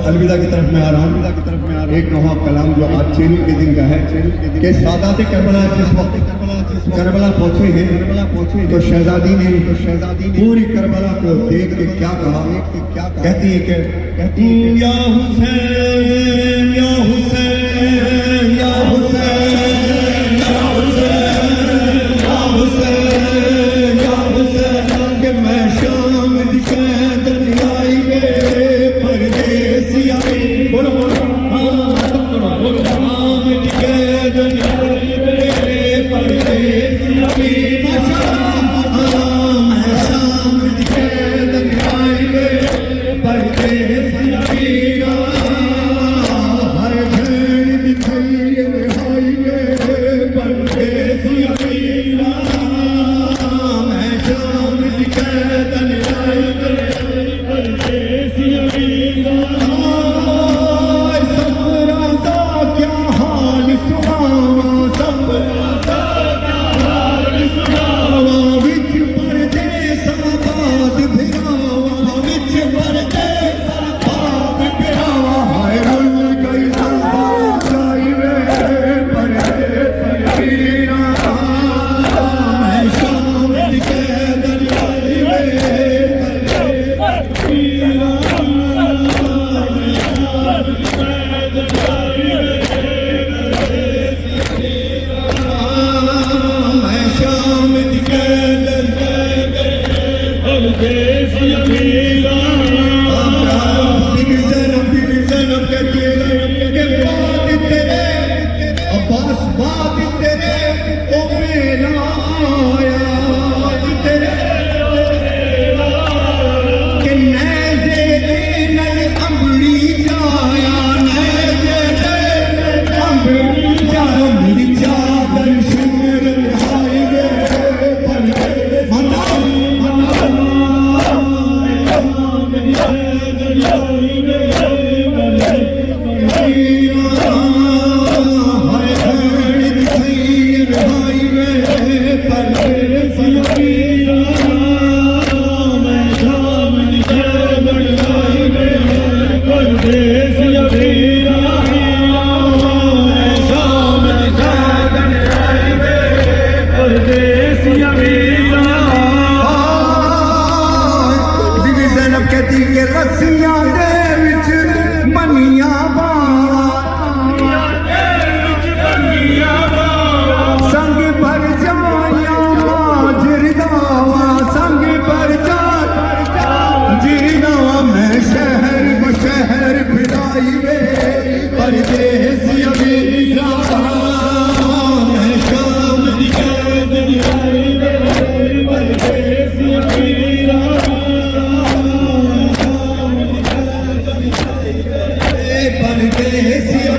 अलविदा की तरफ मैं आ रहा हूँ। एक नौहा कलाम जो आज चेरू के दिन का है कि सादात करबला जिस वक्त करबला पहुंचे हैं तो शहजादी ने पूरी करबला को देख के क्या कहा, कहती है कि या हुसैन या हुसैन या हुसैन या हुसैन या हुसैन या हुसैन कि मैं शाम दिखे दुनियाई में परदेसिया बोलो शाम दिखे दुनियाई में परदेसिया मैं शाम दिखे दुनियाई में परदेसिया हर घर दिखे रिहाई में परदेसिया मैं शाम दिखे दुनियाई में परदेसिया सफरा दा क्या हाल सुनावा सफरा दा क्या हाल सुनावा विच परदेस आबाद भिरावा विच परदेस आबाद भिरावा हाय रुल गई सफा जाई वे परदेसिया मैं शाम दिखे दुनियाई में मैं शाम दिखे ज़ैनब कहती है कि बात तेरे अब्बास बात तेरे ओ मेला आया तेरे कि नैज़े दे नल अम्बरी जाया नैज़े दे अम्बरी जाया मेरी चादर शिमर हाय वे कहती के रस्सियां दे विच बनिया संग भर जाया जिरदावा संग भर जा जिरदावा मैं शहर बशहर फिराई वे परदेसिया वीरा मैं शाम दिखे दुनियाई में परदेसिया वीरा परदेसिया